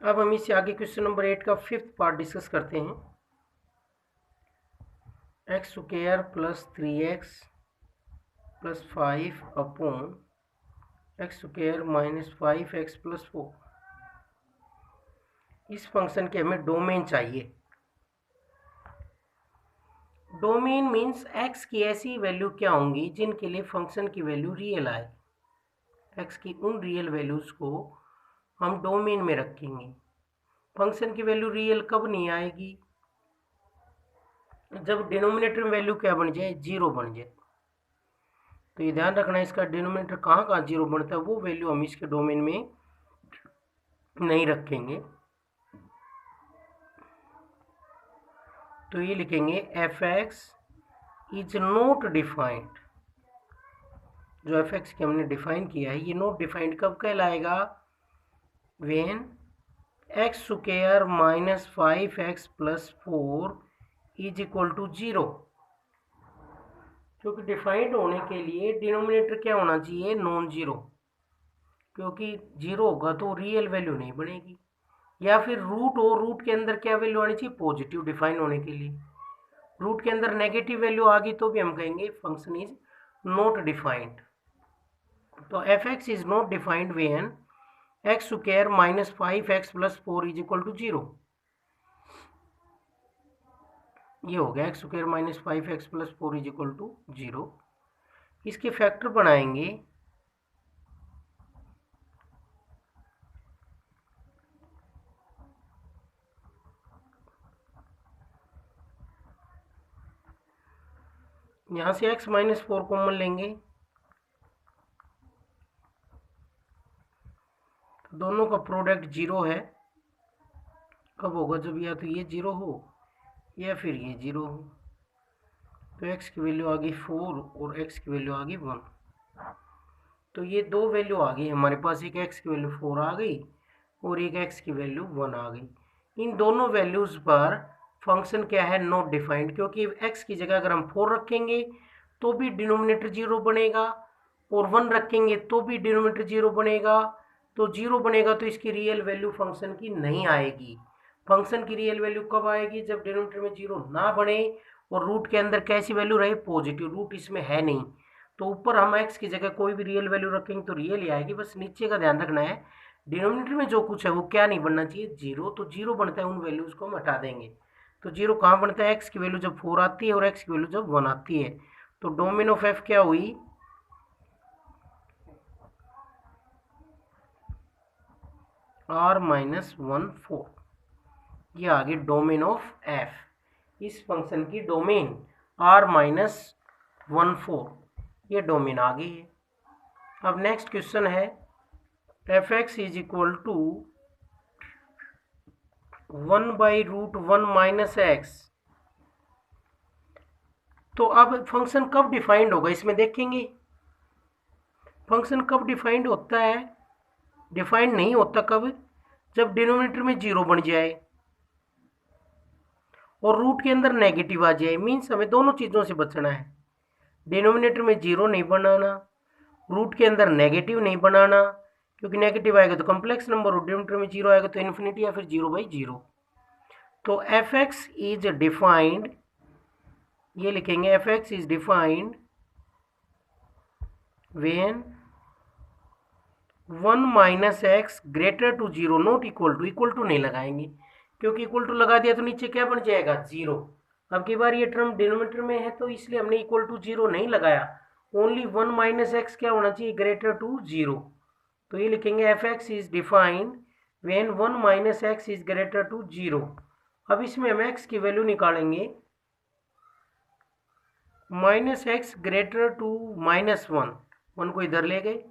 अब हम इससे आगे क्वेश्चन नंबर 8 का 5th पार्ट डिस्कस करते हैं। X square plus 3x plus 5 upon x square minus 5x plus 4। इस फंक्शन के हमें डोमेन चाहिए। डोमेन मीन्स x की ऐसी वैल्यू क्या होंगी जिनके लिए फंक्शन की वैल्यू रियल आए। x की उन रियल वैल्यूज को हम डोमेन में रखेंगे। फंक्शन की वैल्यू रियल कब नहीं आएगी? जब डिनोमिनेटर में वैल्यू क्या बन जाए? जीरो बन जाए। तो ये ध्यान रखना, इसका डिनोमिनेटर कहाँ कहाँ जीरो बनता है वो वैल्यू हम इसके डोमेन में नहीं रखेंगे। तो ये लिखेंगे f x is not defined. जो एफ एक्स की हमने डिफाइन किया है ये नॉट डिफाइंड कब कहलाएगा? When x square minus 5x plus 4 is equal to zero. क्योंकि डिफाइंड होने के लिए डिनोमिनेटर क्या होना चाहिए? Non zero. क्योंकि जीरो होगा तो रियल वैल्यू नहीं बनेगी। या फिर रूट हो, रूट के अंदर क्या वैल्यू आनी चाहिए? पॉजिटिव, डिफाइन होने के लिए। रूट के अंदर नेगेटिव वैल्यू आ गई तो भी हम कहेंगे फंक्शन इज नॉट डिफाइंड। तो f x is not defined when x square minus 5x plus 4 is equal to zero. ये हो गया x square minus 5x plus 4 is equal to zero. इसके फैक्टर बनाएंगे। यहां से x माइनस 4 कॉमन लेंगे तो दोनों का प्रोडक्ट जीरो है। कब होगा? जब या तो ये जीरो हो या फिर ये जीरो हो। तो x की वैल्यू आ गई 4 और x की वैल्यू आ गई 1। तो ये दो वैल्यू आ गई हमारे पास, एक x की वैल्यू 4 आ गई और एक x की वैल्यू 1 आ गई। इन दोनों वैल्यूज पर फंक्शन क्या है? Not defined. क्योंकि x की जगह अगर हम 4 रखेंगे तो भी डिनोमिनेटर जीरो बनेगा और 1 रखेंगे तो भी डिनोमिनेटर जीरो बनेगा। तो जीरो बनेगा तो इसकी रियल वैल्यू फंक्शन की नहीं आएगी। फंक्शन की रियल वैल्यू कब आएगी? जब डिनोमिनेटर में जीरो ना बने और रूट के अंदर कैसी वैल्यू रहे? पॉजिटिव। रूट इसमें है नहीं तो ऊपर हम x की जगह कोई भी रियल वैल्यू रखेंगे तो रियल ही आएगी। बस नीचे का ध्यान रखना है, डिनोमिनेटर में जो कुछ है वो क्या नहीं बनना चाहिए? जीरो। तो जीरो बनता है उन वैल्यूज को हम हटा देंगे। तो जीरो कहाँ बनता है? x की वैल्यू जब 4 आती है और x की वैल्यू जब 1 आती है। तो डोमेन ऑफ f क्या हुई? r minus 1 4। ये आ गई डोमेन ऑफ f। इस फंक्शन की डोमेन r माइनस 1 4 ये डोमेन आ गई है। अब नेक्स्ट क्वेश्चन है f x is equal to 1 by root 1 minus x. तो अब फंक्शन कब डिफाइंड होगा इसमें देखेंगे। फंक्शन कब डिफाइंड होता है? डिफाइंड नहीं होता कब? जब डिनोमिनेटर में जीरो बन जाए और रूट के अंदर नेगेटिव आ जाए। मीन्स हमें दोनों चीज़ों से बचना है। डिनोमिनेटर में जीरो नहीं बनाना, रूट के अंदर नेगेटिव नहीं बनाना। क्योंकि नेगेटिव आएगा तो कम्प्लेक्स नंबर और डिनोमिनेटर में जीरो आएगा तो इन्फिनिटी या फिर जीरो बाई जीरो। तो एफ एक्स इज डिफाइंड, ये लिखेंगे f x is defined when 1 minus x greater to zero not equal to. Equal to नहीं लगाएंगे क्योंकि इक्वल टू लगा दिया तो नीचे क्या बन जाएगा? जीरो। अब की बार ये टर्म डिनोमिनेटर में है तो इसलिए हमने इक्वल टू जीरो नहीं लगाया। ओनली 1 माइनस एक्स क्या होना चाहिए? Greater to zero. तो ये लिखेंगे f x is defined when 1 minus x is greater to zero. अब इसमें हम एक्स की वैल्यू निकालेंगे। Minus x greater to minus 1, 1 को इधर ले गए,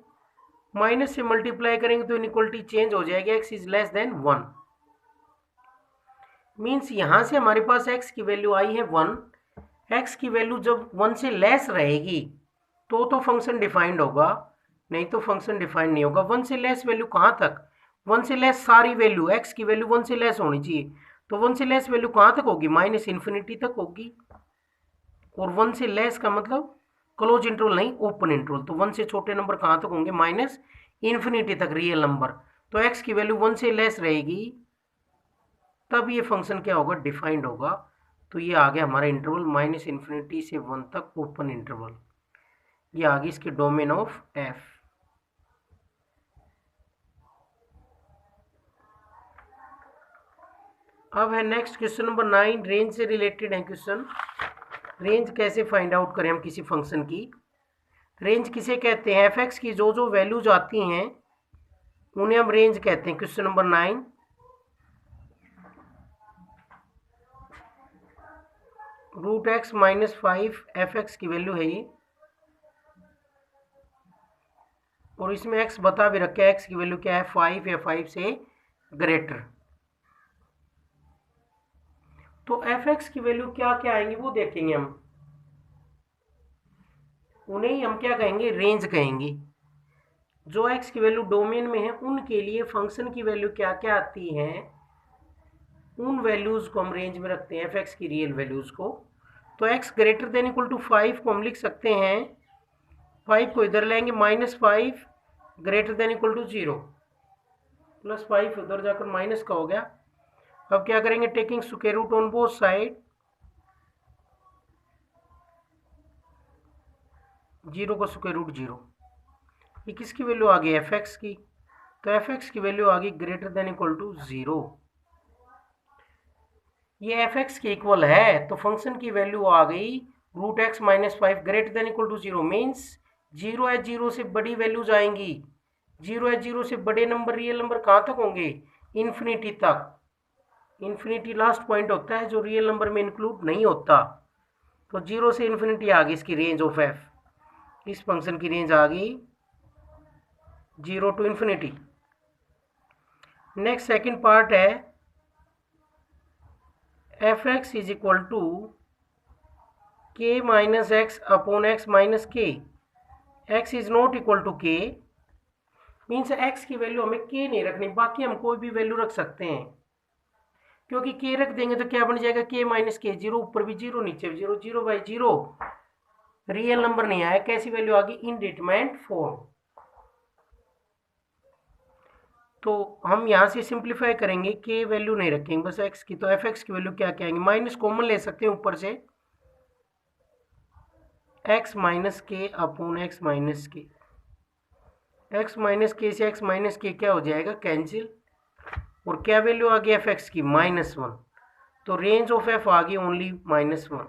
माइनस से मल्टीप्लाई करेंगे तो इनइक्वलिटी चेंज हो जाएगी, x is less then 1। Means यहां से हमारे पास एक्स की वैल्यू आई है 1। एक्स की वैल्यू जब 1 से लेस रहेगी तो फंक्शन डिफाइंड होगा, नहीं तो फंक्शन डिफाइंड नहीं होगा। 1 से लेस वैल्यू कहाँ तक? 1 से लेस सारी वैल्यू, एक्स की वैल्यू 1 से लेस होनी चाहिए। तो 1 से लेस वैल्यू कहाँ तक होगी? माइनस इन्फिनिटी तक होगी। और 1 से लेस का मतलब क्लोज इंटरवल नहीं, ओपन इंटरवल। तो 1 से छोटे नंबर कहाँ तक होंगे? माइनस इन्फिनिटी तक रियल नंबर। तो x की वैल्यू 1 से लेस रहेगी तब ये फंक्शन क्या होगा, डिफाइंड होगा। तो ये आ गया हमारा इंटरवल -∞ से 1 तक ओपन इंटरवल। ये आ गई इसके डोमेन ऑफ f। अब है नेक्स्ट क्वेश्चन नंबर 9, रेंज से रिलेटेड है क्वेश्चन। रेंज कैसे फाइंड आउट करें हम किसी फंक्शन की। रेंज किसे कहते हैं, एफ की जो जो वैल्यूज आती हैं उन्हें हम रेंज कहते हैं। क्वेश्चन नंबर 9, √x-5 एफ की वैल्यू है ये, और इसमें x बता भी रखा है, x की वैल्यू क्या है, 5 या 5 से ग्रेटर। तो एफ की वैल्यू क्या क्या आएंगी वो देखेंगे हम, उन्हें ही हम क्या कहेंगे, रेंज कहेंगे। जो x की वैल्यू डोमेन में है उनके लिए फंक्शन की वैल्यू क्या क्या आती है, उन वैल्यूज को हम रेंज में रखते हैं, एफ की रियल वैल्यूज को। तो x greater than equal to 5 को हम लिख सकते हैं, 5 को इधर लेंगे, -5 ग्रेटर देन इक्वल टू 0, +5 उधर जाकर माइनस का हो गया। अब क्या करेंगे, taking square root on both side, 0 को स्क्वायर रूट 0। ये किसकी वैल्यू आ गई, एफ की। तो एफ की वैल्यू आ गई ग्रेटर देन इक्वल टू 0। ये एफ के इक्वल है तो फंक्शन की वैल्यू आ गई √x-5 greater than equal to 0, means 0 है 0 से बड़ी वैल्यूज आएंगी। 0 है 0 से बड़े नंबर, रियल नंबर कहाँ तक होंगे, इन्फिनिटी तक। इन्फिनिटी लास्ट पॉइंट होता है जो रियल नंबर में इंक्लूड नहीं होता। तो 0 से इन्फिनिटी आ गई इसकी रेंज ऑफ एफ। इस फंक्शन की रेंज आ गई 0 to infinity. Next second part है f x is equal to k minus x upon x minus k. X is not equal to k, means x की value हमें k नहीं रखनी, बाकी हम कोई भी वैल्यू रख सकते हैं। क्योंकि k रख देंगे तो क्या बन जाएगा, k माइनस के, 0 ऊपर भी 0 नीचे भी 0, 0/0 रियल नंबर नहीं आया, कैसी वैल्यू आ गई, इनडिटरमिनेट फॉर्म। तो हम यहाँ से सिंप्लीफाई करेंगे, k वैल्यू नहीं रखेंगे बस x की। तो एफ की वैल्यू क्या क्या आएंगे, माइनस कॉमन ले सकते हैं ऊपर से, x माइनस के अपॉन एक्स माइनस के। x माइनस के से x माइनस के क्या हो जाएगा, कैंसिल। और क्या वैल्यू आ गई एफ की, -1। तो रेंज ऑफ f आ गई ओनली -1,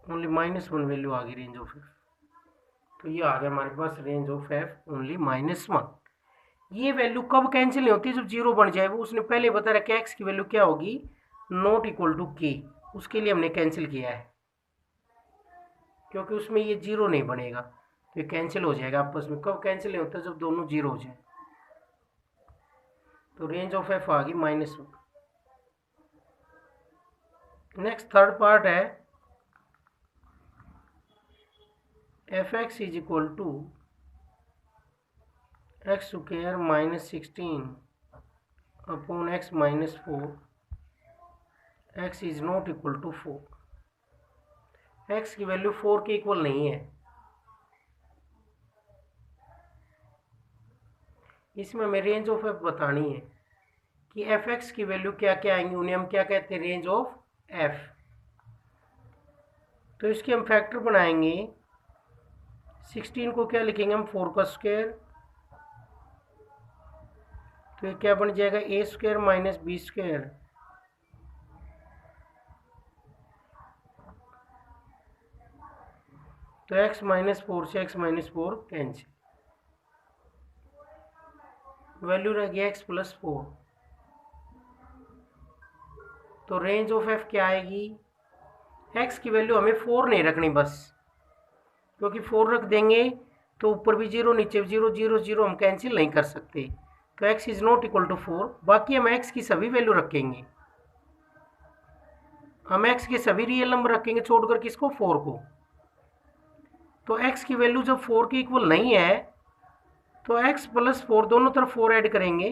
ओनली -1 वैल्यू आ गई रेंज ऑफ f। तो ये आ गया हमारे पास रेंज ऑफ f ओनली -1। ये वैल्यू कब कैंसिल नहीं होती, जब 0 बन जाए। वो उसने पहले बता रखा है x की वैल्यू क्या होगी, नॉट इक्वल टू k, उसके लिए हमने कैंसिल किया है, क्योंकि उसमें ये 0 नहीं बनेगा तो ये कैंसिल हो जाएगा आपस में। कब कैंसिल नहीं होता, जब दोनों 0 हो जाए। तो रेंज ऑफ f आ गई -1। नेक्स्ट थर्ड पार्ट है f x is equal to x square -16 upon x -4, x is not equal to 4। X की वैल्यू 4 के इक्वल नहीं है। इसमें हमें रेंज ऑफ एफ बतानी है कि एफ एक्स की वैल्यू क्या क्या आएंगी, उन्हें हम क्या कहते हैं, रेंज ऑफ एफ। तो इसके हम फैक्टर बनाएंगे, 16 को क्या लिखेंगे हम, 4 का स्क्वायर। तो ये क्या बन जाएगा, a square minus b square. तो x -4 से x -4 कैंसिल, वैल्यू रह गया x +4। तो रेंज ऑफ f क्या आएगी, x की वैल्यू हमें 4 नहीं रखनी बस, क्योंकि 4 रख देंगे तो ऊपर भी 0 नीचे भी 0, 0 0 हम कैंसिल नहीं कर सकते। तो x is not equal to 4। बाकी हम x की सभी वैल्यू रखेंगे, हम x के सभी रियल नंबर रखेंगे छोड़कर किसको, 4 को। तो x की वैल्यू जब 4 के इक्वल नहीं है तो x +4 दोनों तरफ 4 ऐड करेंगे,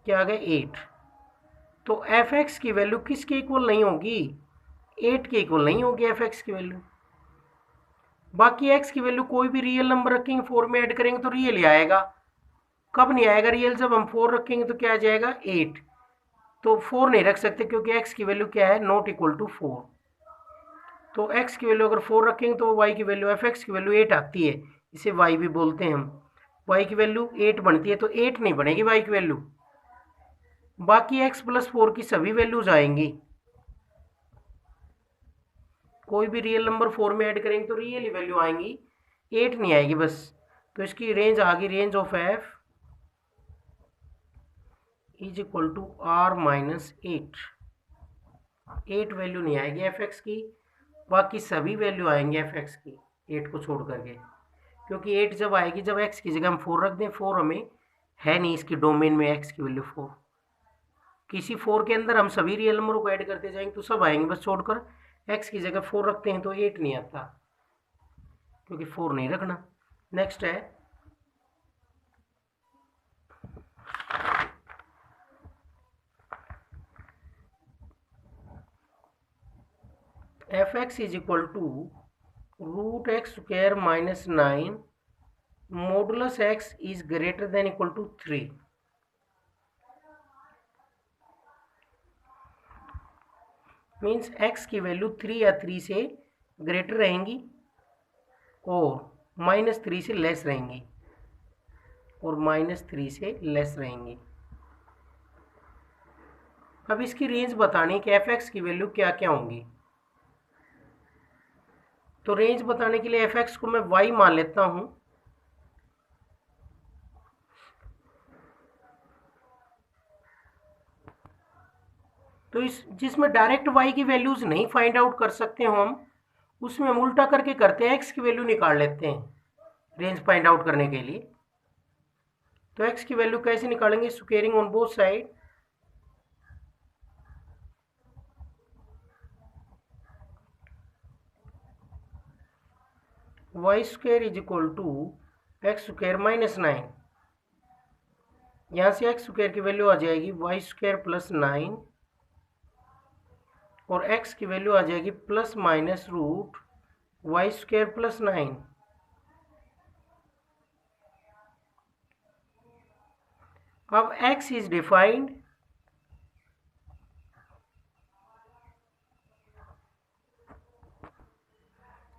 क्या आ गया 8। तो एफ एक्स की वैल्यू किसके इक्वल नहीं होगी, 8 के इक्वल नहीं होगी एफ एक्स की वैल्यू। बाकी एक्स की वैल्यू कोई भी रियल नंबर रखेंगे 4 में ऐड करेंगे तो रियल ही आएगा। कब नहीं आएगा रियल? जब हम 4 रखेंगे तो क्या आ जाएगा 8। तो 4 नहीं रख सकते क्योंकि एक्स की वैल्यू क्या है, नॉट इक्वल टू 4। तो एक्स की वैल्यू अगर 4 रखेंगे तो वाई की वैल्यू एफ एक्स की वैल्यू 8 आती है, इसे वाई भी बोलते हैं हम। वाई की वैल्यू 8 बनती है तो 8 नहीं बनेगी वाई की वैल्यू। बाकी एक्स प्लस 4 की सभी वैल्यूज आएंगी, कोई भी रियल नंबर 4 में ऐड करेंगे तो रियल ही वैल्यू आएंगी, 8 नहीं आएगी बस। तो इसकी रेंज आ गई, range of f is equal to R minus 8 value नहीं आएगी एफ एक्स की, बाकी सभी वैल्यू आएंगे एफ एक्स की 8 को छोड़ करके। क्योंकि 8 जब आएगी जब एक्स की जगह हम 4 रख दें, 4 हमें है नहीं इसकी डोमेन में, एक्स की वैल्यू 4। किसी 4 के अंदर हम सभी रियल नंबरों को ऐड करते जाएंगे तो सब आएंगे, बस छोड़कर एक्स की जगह 4 रखते हैं तो 8 नहीं आता, क्योंकि 4 नहीं रखना। नेक्स्ट है f x is equal to root x square minus 9 modulus x is greater than equal to 3। Means x की वैल्यू 3 या 3 से ग्रेटर रहेंगी और -3 से लेस रहेंगी, और -3 से लेस रहेंगी। अब इसकी रेंज बताने कि एफ एक्स की वैल्यू क्या क्या होंगी। तो रेंज बताने के लिए एफ एक्स को मैं वाई मान लेता हूं। तो इस जिसमें डायरेक्ट वाई की वैल्यूज नहीं फाइंड आउट कर सकते हो हम, उसमें हम उल्टा करके करते हैं, एक्स की वैल्यू निकाल लेते हैं रेंज फाइंड आउट करने के लिए। तो एक्स की वैल्यू कैसे निकालेंगे? Squaring on both side, y square is equal to x square minus 9। यहाँ से एक्स स्क्वेयर की वैल्यू आ जाएगी वाई स्क्वेयर प्लस 9 और एक्स की वैल्यू आ जाएगी plus minus root y square plus 9। अब x इज डिफाइंड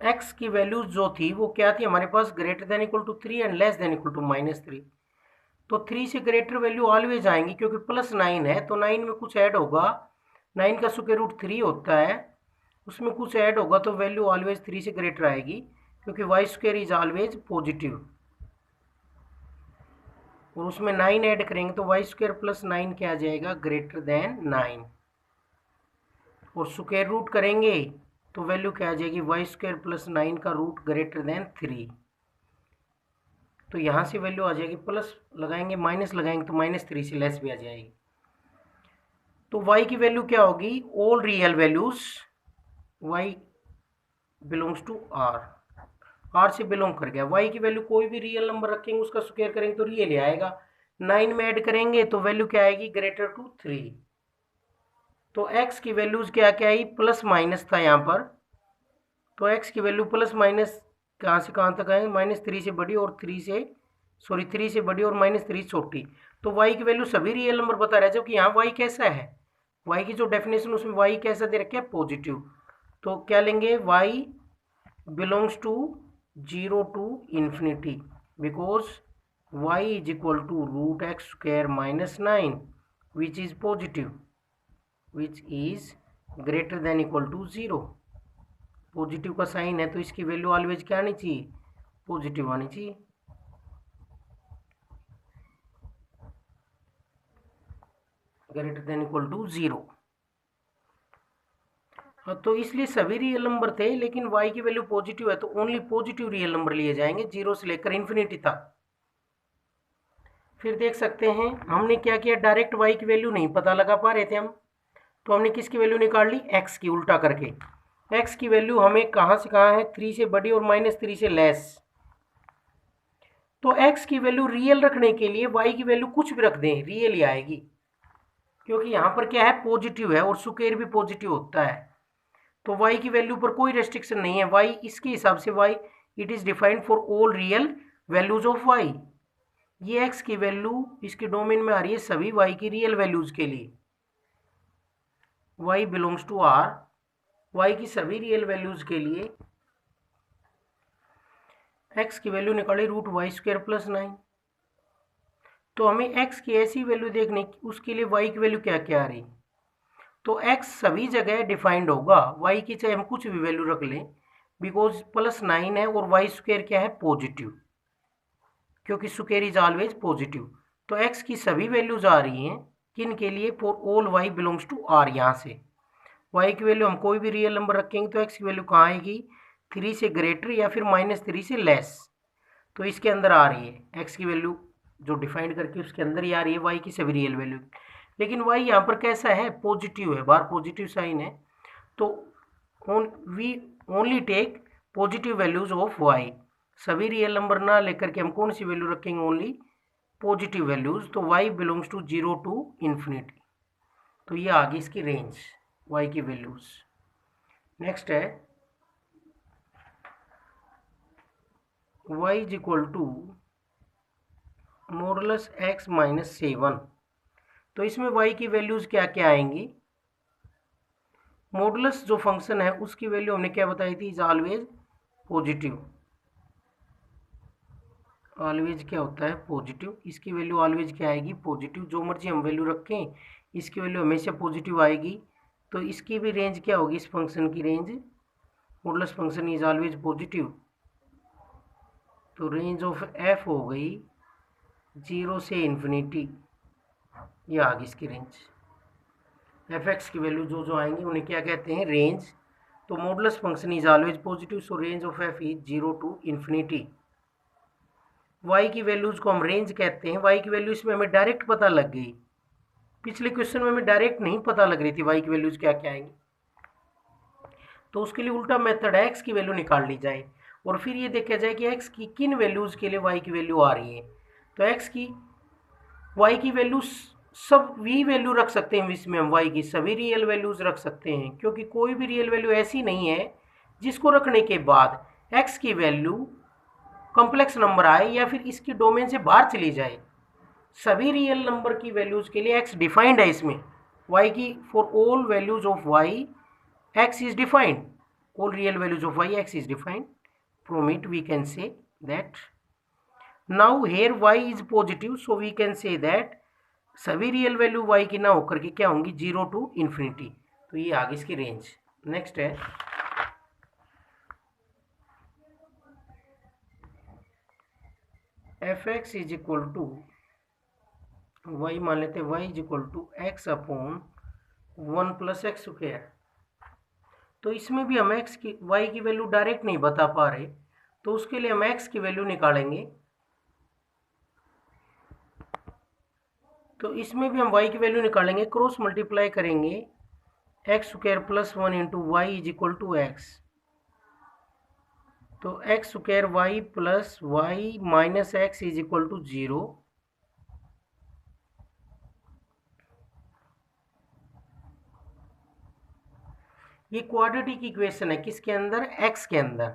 x की वैल्यू जो थी वो क्या थी हमारे पास, greater than equal to 3 and less than equal to -3। तो 3 से ग्रेटर वैल्यू ऑलवेज आएंगी क्योंकि प्लस 9 है तो 9 में कुछ ऐड होगा, 9 का स्क्वायर रूट 3 होता है, उसमें कुछ ऐड होगा तो वैल्यू ऑलवेज 3 से ग्रेटर आएगी, क्योंकि y square is always positive. और उसमें 9 ऐड करेंगे तो वाई स्क्वायर प्लस 9 क्या आ जाएगा, ग्रेटर देन 9। और स्क्वायर रूट करेंगे तो वैल्यू क्या आ जाएगी, वाई स्क्वायर प्लस 9 का रूट ग्रेटर देन 3। तो यहाँ से वैल्यू आ जाएगी, प्लस लगाएंगे माइनस लगाएंगे तो -3 से लेस भी आ जाएगी। तो y की वैल्यू क्या होगी, all real values y belongs to r से बिलोंग कर गया। y की वैल्यू कोई भी रियल नंबर रखेंगे उसका स्क्वायर करेंगे तो रियल ही आएगा। 9 में ऐड करेंगे तो वैल्यू क्या आएगी, ग्रेटर टू 3। तो x की वैल्यूज क्या क्या आई, प्लस माइनस था यहाँ पर, तो x की वैल्यू प्लस माइनस कहाँ से कहाँ तक आए, -3 से बड़ी और 3 से बड़ी और -3 छोटी। तो y की वैल्यू सभी रियल नंबर बता रहा है, जबकि यहाँ y कैसा है, y की जो डेफिनेशन उसमें y कैसा दे रखा है, पॉजिटिव। तो क्या लेंगे, y belongs to 0 to infinity, because y is equal to root x square minus 9 which is positive, which is greater than equal to 0। Positive का साइन है तो इसकी वैल्यू ऑलवेज क्या आनी चाहिए, पॉजिटिव आनी चाहिए। Greater than equal to 0। तो इसलिए सभी रियल नंबर थे, लेकिन y की वैल्यू पॉजिटिव है तो ओनली पॉजिटिव रियल नंबर लिए जाएंगे 0 से लेकर इन्फिनिटी तक। फिर देख सकते हैं हमने क्या किया, डायरेक्ट y की वैल्यू नहीं पता लगा पा रहे थे हम, तो हमने किसकी वैल्यू निकाल ली, x की, उल्टा करके। x की वैल्यू हमें कहाँ से कहाँ है, 3 से बड़ी और -3 से लेस। तो x की वैल्यू रियल रखने के लिए y की वैल्यू कुछ भी रख दें रियल ही आएगी, क्योंकि यहाँ पर क्या है, पॉजिटिव है और स्क्वायर भी पॉजिटिव होता है। तो y की वैल्यू पर कोई रेस्ट्रिक्शन नहीं है, y इसके हिसाब से y it is defined for all real values of Y. ये x की वैल्यू इसके डोमेन में आ रही है सभी y की रियल वैल्यूज के लिए। y belongs to r, y की सभी रियल वैल्यूज के लिए x की वैल्यू निकाली √y² + 9। तो हमें x की ऐसी वैल्यू देखने की, उसके लिए y की वैल्यू क्या क्या आ रही। तो x सभी जगह डिफाइंड होगा, y की चाहे हम कुछ भी वैल्यू रख लें, बिकॉज +9 है और y² क्या है पॉजिटिव, क्योंकि स्क्वायर इज ऑलवेज पॉजिटिव। तो x की सभी वैल्यूज आ रही हैं किन के लिए, for all y belongs to r। यहाँ से y की वैल्यू हम कोई भी रियल नंबर रखेंगे तो x की वैल्यू कहाँ आएगी, 3 से ग्रेटर या फिर -3 से लेस। तो इसके अंदर आ रही है x की वैल्यू जो डिफाइंड करके उसके अंदर ही आ रही है y की सभी रियल वैल्यू। लेकिन y यहाँ पर कैसा है, पॉजिटिव है, बाहर पॉजिटिव साइन है। तो we only take positive values of y। सभी रियल नंबर ना लेकर के हम कौन सी वैल्यू रखेंगे, ओनली पॉजिटिव वैल्यूज। तो y belongs to 0 to infinity. तो ये आ गई इसकी रेंज y की वैल्यूज। नेक्स्ट है y is equal to modulus x - 7। तो इसमें y की वैल्यूज क्या क्या आएंगी। मॉडुलस जो फंक्शन है उसकी वैल्यू हमने क्या बताई थी, इज ऑलवेज पॉजिटिव। ऑलवेज क्या होता है, पॉजिटिव। इसकी वैल्यू ऑलवेज क्या आएगी, पॉजिटिव। जो मर्जी हम वैल्यू रखें इसकी वैल्यू हमेशा पॉजिटिव आएगी। तो इसकी भी रेंज क्या होगी, इस फंक्शन की range, modulus function is always positive. तो रेंज ऑफ f हो गई 0 से इन्फिनिटी, ये आ गई इसकी रेंज। f(x) की वैल्यू जो जो आएंगी उन्हें क्या कहते हैं, रेंज। तो modulus function is always positive, so range of f is 0 to infinity. y की वैल्यूज को हम रेंज कहते हैं। y की वैल्यू इसमें हमें डायरेक्ट पता लग गई, पिछले क्वेश्चन में हमें डायरेक्ट नहीं पता लग रही थी y की वैल्यूज क्या क्या आएंगी। तो उसके लिए उल्टा मेथड है, x की वैल्यू निकाल ली जाए और फिर ये देखा जाए कि x की किन वैल्यूज के लिए y की वैल्यू आ रही है। तो x की y की वैल्यू सब भी वैल्यू रख सकते हैं, इसमें हम y की सभी रियल वैल्यूज रख सकते हैं, क्योंकि कोई भी रियल वैल्यू ऐसी नहीं है जिसको रखने के बाद x की वैल्यू कॉम्प्लेक्स नंबर आए या फिर इसकी डोमेन से बाहर चली जाए। सभी रियल नंबर की वैल्यूज के लिए x डिफाइंड है इसमें, y की for all values of y x is defined, all real values of y x is defined. From it we can say that now here y is positive, so we can say that सभी real value y की ना होकर के क्या होंगी, 0 to infinity. तो ये आ गई इसकी रेंज। नेक्स्ट है f(x) is equal to y, मान लेते हैं y is equal to x upon 1 + x²। तो इसमें भी हम x की y की वैल्यू डायरेक्ट नहीं बता पा रहे, तो उसके लिए हम x की वैल्यू निकालेंगे। तो इसमें भी हम y की वैल्यू निकालेंगे, क्रॉस मल्टीप्लाई करेंगे x² + 1 × y is equal to x। तो x² y + y - x is equal to 0। ये क्वाड्रेटिक इक्वेशन है किसके अंदर, x के अंदर।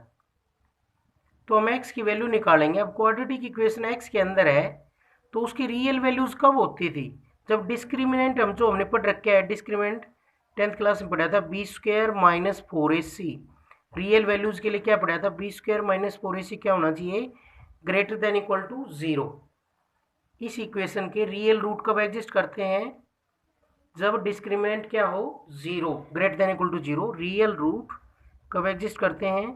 तो हम x की वैल्यू निकालेंगे। अब क्वाड्रेटिक इक्वेशन x के अंदर है तो उसकी रियल वैल्यूज कब होती थी, जब डिस्क्रिमिनेंट हम जो हमने पढ़ रखा है, डिस्क्रिमिनेंट 10th क्लास में पढ़ा था, b² - 4ac। रियल वैल्यूज के लिए क्या पढ़ा था, b² - 4ac क्या होना चाहिए, ग्रेटर देन इक्वल टू 0। इस इक्वेशन के रियल रूट कब एग्जिस्ट करते हैं, जब डिस्क्रिमिनेंट क्या हो, 0, greater than equal to 0। Real root कब एग्जिस्ट करते हैं,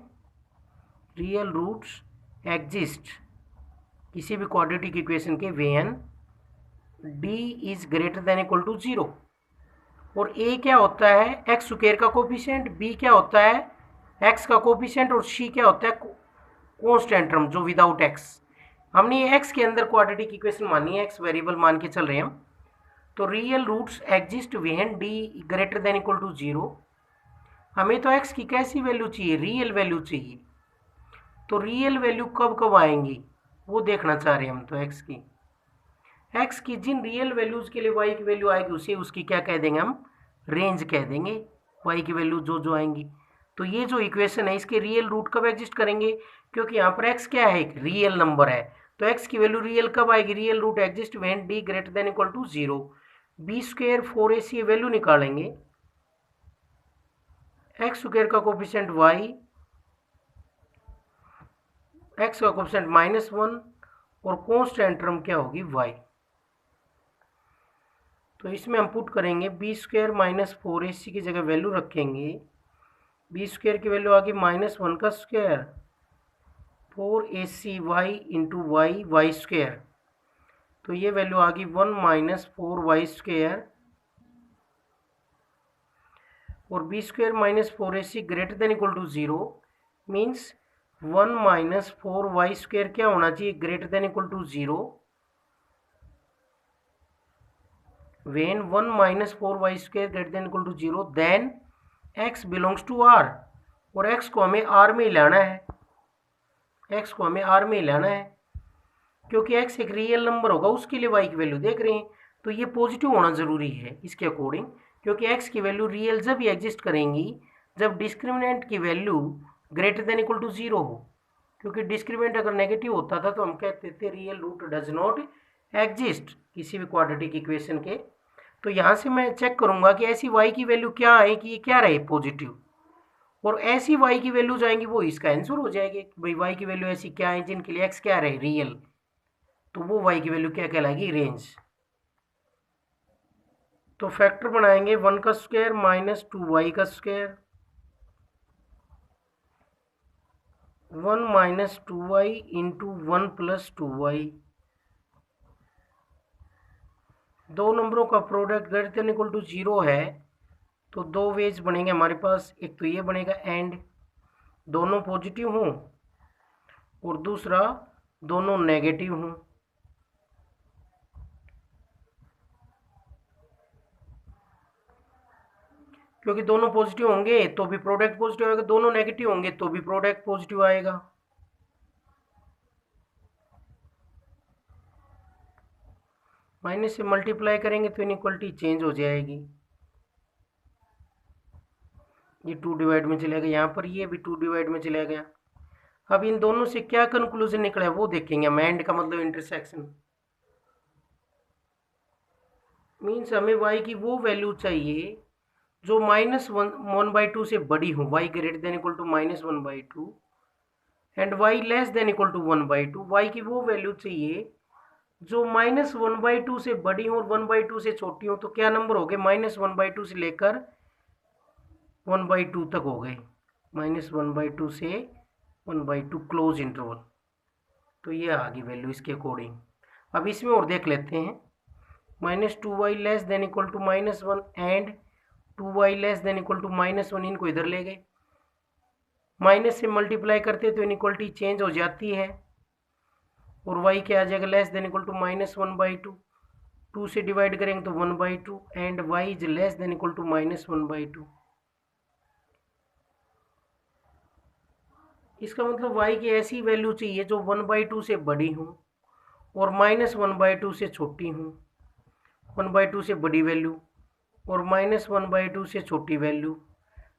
रियल रूट्स एग्जिस्ट किसी भी क्वाड्रेटिक इक्वेशन के when d is greater than equal to 0। और a क्या होता है, x² का कोफिशिएंट, b क्या होता है x का कोफिशिएंट, और c क्या होता है कांस्टेंट टर्म जो विदाउट x। हमने ये x के अंदर क्वाड्रेटिक इक्वेशन मानी है, x वेरिएबल मान के चल रहे हैं हम। तो real roots exist when d greater than equal to 0। हमें तो x की कैसी वैल्यू चाहिए, रियल वैल्यू चाहिए। तो रियल वैल्यू कब कब आएंगी वो देखना चाह रहे हैं हम। तो x की जिन रियल वैल्यूज के लिए y की वैल्यू आएगी उसे उसकी क्या कह देंगे हम, रेंज कह देंगे। y की वैल्यू जो जो आएंगी तो ये जो इक्वेशन है इसके रियल रूट कब एग्जिस्ट करेंगे, क्योंकि यहाँ पर x क्या है, एक रियल नंबर है, तो x की वैल्यू रियल कब आएगी, real root exist when d greater than equal to 0। B square 4ac ये वैल्यू निकालेंगे, एक्स स्क्वायर का कोफिशिएंट y, x का कोफिशिएंट -1 और कांस्टेंट टर्म क्या होगी y। तो इसमें हम पुट करेंगे बी स्क्वायर -4ac की जगह वैल्यू रखेंगे, बी स्क्वायर की वैल्यू आ गई -1 का square 4ac into Y square, तो ये वैल्यू आ गई 1 - 4y स्क्वायर, और B square -4ac greater than equal to 0 means 1 - 4y square क्या होना चाहिए, greater than equal to 0। when 1 - 4y square greater than equal to 0 then x belongs to r, और x को हमें r में लाना है, x को हमें r में लाना है, क्योंकि x एक रियल नंबर होगा, उसके लिए y की वैल्यू देख रहे हैं, तो ये पॉजिटिव होना ज़रूरी है इसके अकॉर्डिंग, क्योंकि x की वैल्यू रियल जब ही एग्जिस्ट करेंगी जब डिस्क्रिमिनेंट की value greater than equal to 0 हो, क्योंकि डिस्क्रिमिनेंट अगर नेगेटिव होता था तो हम कहते थे real root does not exist किसी भी क्वाड्रेटिक इक्वेशन के। तो यहाँ से मैं चेक करूँगा कि ऐसी y की वैल्यू क्या है कि ये क्या रहे पॉजिटिव, और ऐसी y की वैल्यू जाएंगी वो इसका आंसर हो जाएगी, भाई y की वैल्यू ऐसी क्या है जिनके लिए x क्या रहे रियल, तो वो y की वैल्यू क्या कहलाएगी, रेंज। तो फैक्टर बनाएंगे 1 का स्क्वायर -2y का स्क्वायर, 1 - 2y इंटू 1 + 2y, दो नंबरों का product greater than equal to 0 है, तो दो वेज बनेंगे हमारे पास, एक तो ये बनेगा एंड दोनों पॉजिटिव हों, और दूसरा दोनों नेगेटिव हों। क्योंकि दोनों पॉजिटिव होंगे तो भी प्रोडक्ट पॉजिटिव आएगा, दोनों नेगेटिव होंगे तो भी प्रोडक्ट पॉजिटिव आएगा। माइनस से मल्टीप्लाई करेंगे तो इनइक्वलिटी चेंज हो जाएगी, ये 2 डिवाइड में चला गया, यहाँ पर ये भी 2 डिवाइड में चला गया। अब इन दोनों से क्या कंक्लूजन निकला है वो देखेंगे हम, एंड का मतलब इंटरसेक्शन, मीन्स हमें y की वो वैल्यू चाहिए जो -1/2 से बड़ी हो, y greater than equal to -1/2 and y less than equal to 1/2। y की वो वैल्यू चाहिए जो -1/2 से बड़ी हो और 1/2 से छोटी हो, तो क्या नंबर हो गए, -1/2 से लेकर 1/2 तक हो गए, -1/2 से 1/2 क्लोज इंटरवल, तो ये आ गई वैल्यू इसके अकॉर्डिंग। अब इसमें और देख लेते हैं, -2y less than equal to -1 and 2y less than equal to -1, इनको इधर ले गए, माइनस से मल्टीप्लाई करते तो इनइक्वलिटी चेंज हो जाती है, और y क्या आ जाएगा, लेस देन इक्वल टू -1/2, 2 से डिवाइड करेंगे तो 1/2 and y is less than equal to -1/2। इसका मतलब y की ऐसी वैल्यू चाहिए जो 1/2 से बड़ी हो और -1/2 से छोटी हो, 1/2 से बड़ी वैल्यू और -1/2 से छोटी वैल्यू,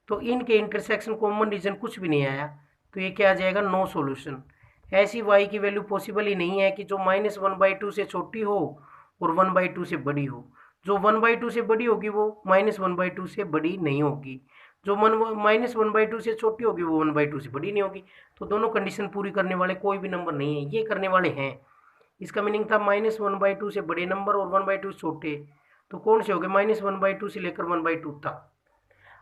तो इनके इंटरसेक्शन कॉमन रीजन कुछ भी नहीं आया, तो ये क्या आ जाएगा, नो सॉल्यूशन। ऐसी y की वैल्यू पॉसिबल ही नहीं है कि जो -1/2 से छोटी हो और 1/2 से बड़ी हो, जो 1/2 से बड़ी होगी वो -1/2 से बड़ी नहीं होगी, जो -1/2 से छोटी होगी वो 1/2 से बड़ी नहीं होगी, तो दोनों कंडीशन पूरी करने वाले कोई भी नंबर नहीं है, ये करने वाले हैं। इसका मीनिंग था -1/2 से बड़े नंबर और 1/2 से छोटे, तो कौन से हो गए, -1/2 से लेकर 1/2 तक।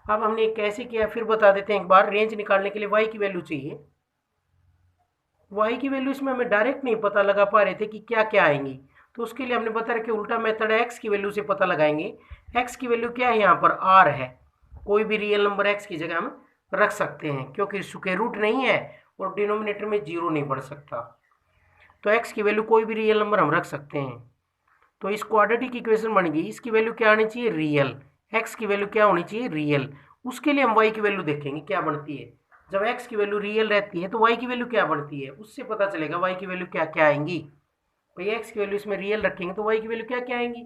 अब हमने कैसे किया फिर बता देते हैं एक बार, रेंज निकालने के लिए y की वैल्यू चाहिए, y की वैल्यू इसमें हमें डायरेक्ट नहीं पता लगा पा रहे थे कि क्या क्या आएंगी, तो उसके लिए हमने बता रखा उल्टा मेथड है, x की वैल्यू से पता लगाएंगे। x की वैल्यू क्या है, यहाँ पर r है, कोई भी रियल नंबर x की जगह हम रख सकते हैं, क्योंकि स्क्वायर रूट नहीं है और डिनोमिनेटर में 0 नहीं बढ़ सकता, तो x की वैल्यू कोई भी रियल नंबर हम रख सकते हैं। तो इस क्वाड्रेटिक इक्वेशन बन गई, इसकी वैल्यू क्या आनी चाहिए, रियल, x की वैल्यू क्या होनी चाहिए, रियल। उसके लिए हम y की वैल्यू देखेंगे क्या बनती है, जब x की वैल्यू रियल रहती है तो y की वैल्यू क्या बनती है, उससे पता चलेगा y की वैल्यू क्या क्या आएंगी। भाई x की वैल्यू इसमें रियल रखेंगे तो y की वैल्यू क्या क्या आएंगी,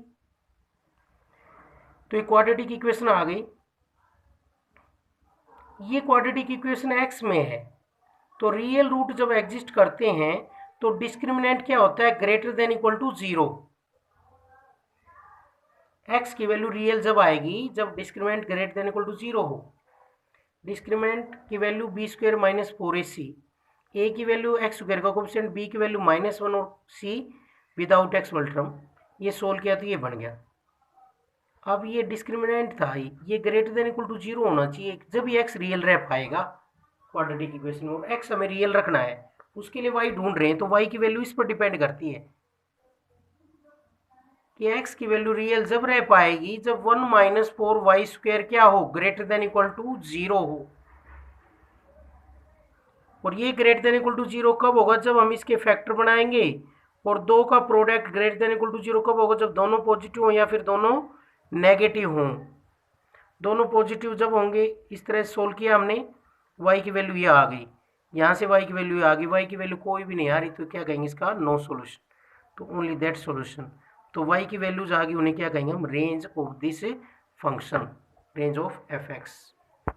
तो ये क्वाड्रेटिक इक्वेशन आ गई। ये क्वाड्रेटिक इक्वेशन एक्स में है, तो रियल रूट जब एग्जिस्ट करते हैं तो डिस्क्रिमिनेंट क्या होता है, greater than equal to 0। X की वैल्यू रियल जब आएगी जब discriminant greater than equal to 0 हो। डिस्क्रिमिनेंट की value B square minus 4ac, A की वैल्यू एक्स स्क्वायर का कोफिशिएंट, बी की वैल्यू -1 और सी विदाउट एक्स वल्ट्रम। ये सोल्व किया तो ये बन गया। अब ये डिस्क्रिमिनेंट था, ये ग्रेटर देन इक्वल टू 0 होना चाहिए जब ये एक्स रियल रह पाएगा क्वाड्रेटिक इक्वेशन में, और एक्स हमें रियल रखना है, उसके लिए वाई ढूंढ रहे हैं, तो वाई की वैल्यू इस पर डिपेंड करती है कि एक्स की वैल्यू रियल जब रह पाएगी जब 1 - 4y² क्या हो, ग्रेटर देन इक्वल टू 0 हो। और ये ग्रेटर देन इक्वल टू 0 कब होगा, जब हम इसके फैक्टर बनाएंगे। और दो का product greater than equal to 0 कब होगा, जब दोनों पॉजिटिव हो या फिर दोनों नेगेटिव हों। दोनों पॉजिटिव जब होंगे, इस तरह सोल्व किया हमने, y की वैल्यू ये आ गई, यहाँ से y की वैल्यू आ गई, y की वैल्यू कोई भी नहीं आ रही, तो क्या कहेंगे इसका, नो सॉल्यूशन, तो ओनली दैट सॉल्यूशन। तो y की वैल्यूज आ गई, उन्हें क्या कहेंगे हम, range of this function, range of f(x).